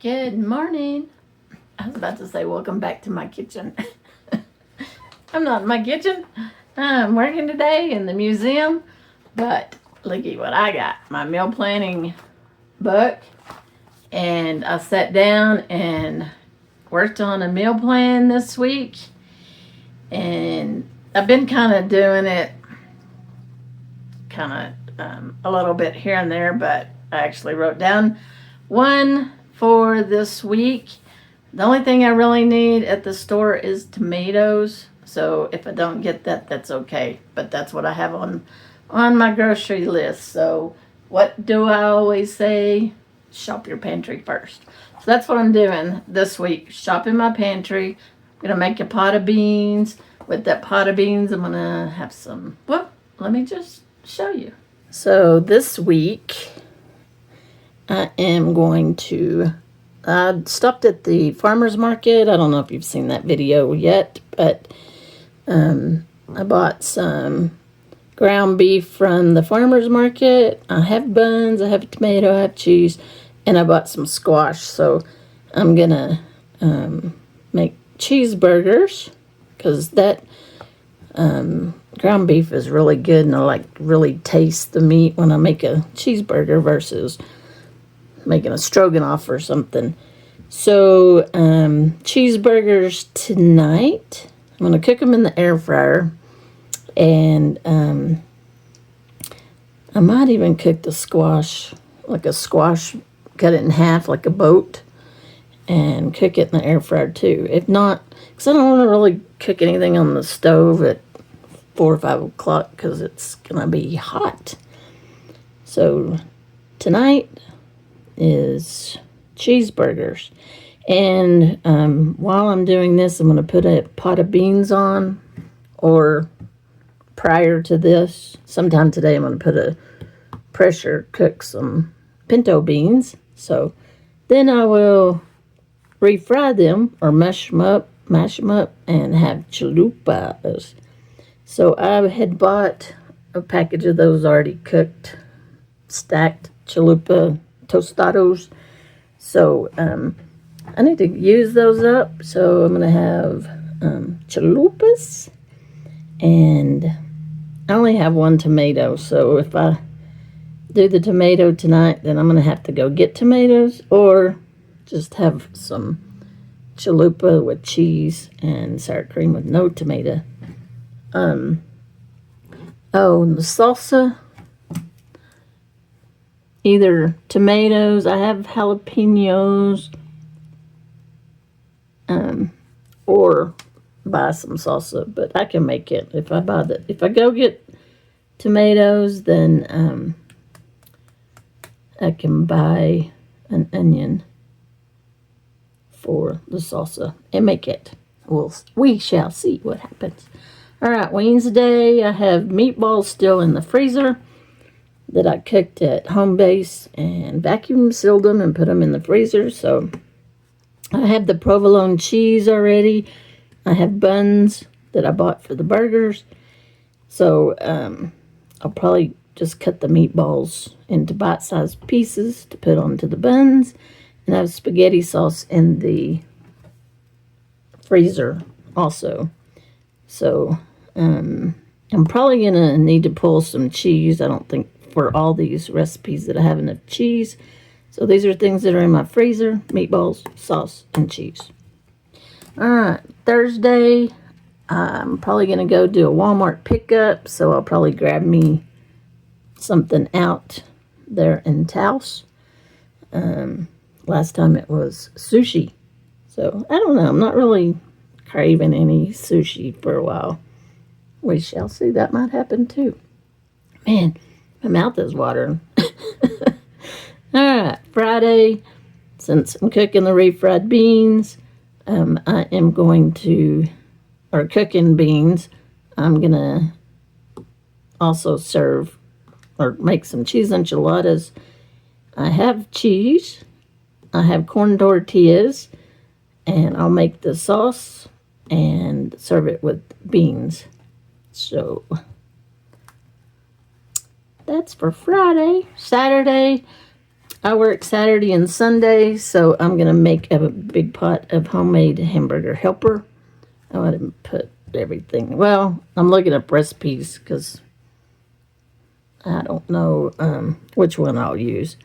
Good morning. I was about to say welcome back to my kitchen. I'm not in my kitchen. I'm working today in the museum, but look at what I got. My meal planning book, and I sat down and worked on a meal plan this week, and I've been kind of doing it a little bit here and there, but I actually wrote down one for this week. The only thing I really need at the store is tomatoes. So if I don't get that, that's okay. But that's what I have on my grocery list. So what do I always say? Shop your pantry first. So that's what I'm doing this week. Shopping my pantry. I'm going to make a pot of beans. With that pot of beans, I'm going to have some, well, let me just show you. So this week, I am going to, I stopped at the farmer's market. I don't know if you've seen that video yet, but I bought some ground beef from the farmer's market. I have buns, I have a tomato, I have cheese, and I bought some squash. So I'm going to make cheeseburgers because that ground beef is really good, and I like really taste the meat when I make a cheeseburger versus making a stroganoff or something. So cheeseburgers tonight. I'm going to cook them in the air fryer, and I might even cook the squash, like a squash, cut it in half like a boat, and cook it in the air fryer too. If not, because I don't want to really cook anything on the stove at 4 or 5 o'clock because it's going to be hot. So tonight is cheeseburgers. And while I'm doing this, I'm going to put a pot of beans on, or prior to this, sometime today, I'm going to put a pressure cook some pinto beans. So then I will refry them or mash them up, and have chalupas. So I had bought a package of those already cooked, stacked chalupa tostados. So I need to use those up. So I'm going to have chalupas, and I only have one tomato. So if I do the tomato tonight, then I'm going to have to go get tomatoes, or just have some chalupa with cheese and sour cream with no tomato. And the salsa, either tomatoes, I have jalapenos, or buy some salsa, but I can make it. If I go get tomatoes, then I can buy an onion for the salsa and make it. We shall see what happens. All right, Wednesday, I have meatballs still in the freezer that I cooked at home base and vacuum sealed them and put them in the freezer. So I have the provolone cheese already. I have buns that I bought for the burgers. So I'll probably just cut the meatballs into bite-sized pieces to put onto the buns, and I have spaghetti sauce in the freezer also. So I'm probably going to need to pull some cheese. I don't think for all these recipes that I have enough cheese. So these are things that are in my freezer: meatballs, sauce, and cheese. All right, Thursday, I'm probably going to go do a Walmart pickup. So I'll probably grab me something out there in Taos. Last time it was sushi. So I don't know. I'm not really craving any sushi for a while. We shall see. That might happen too. Man, my mouth is watering. All right, Friday, since I'm cooking the refried beans, I am going to, or cooking beans, I'm going to also serve or make some cheese enchiladas. I have cheese. I have corn tortillas, and I'll make the sauce and serve it with beans. So that's for Friday. Saturday, I work Saturday and Sunday, so I'm going to make a big pot of homemade hamburger helper. I want to put everything. Well, I'm looking up recipes because I don't know which one I'll use.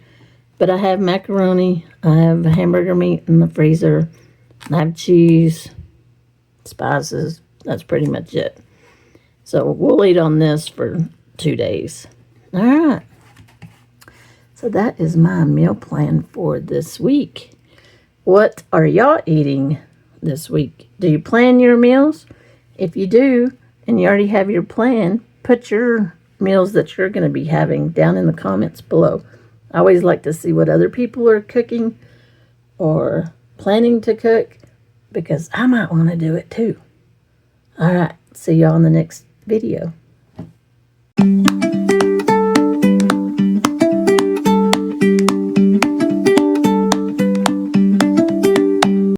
But I have macaroni, I have hamburger meat in the freezer, I have cheese, spices. That's pretty much it. So we'll eat on this for 2 days. All right. So that is my meal plan for this week. What are y'all eating this week? Do you plan your meals? If you do, and you already have your plan, put your meals that you're going to be having down in the comments below. I always like to see what other people are cooking or planning to cook because I might want to do it too. All right. See y'all in the next video.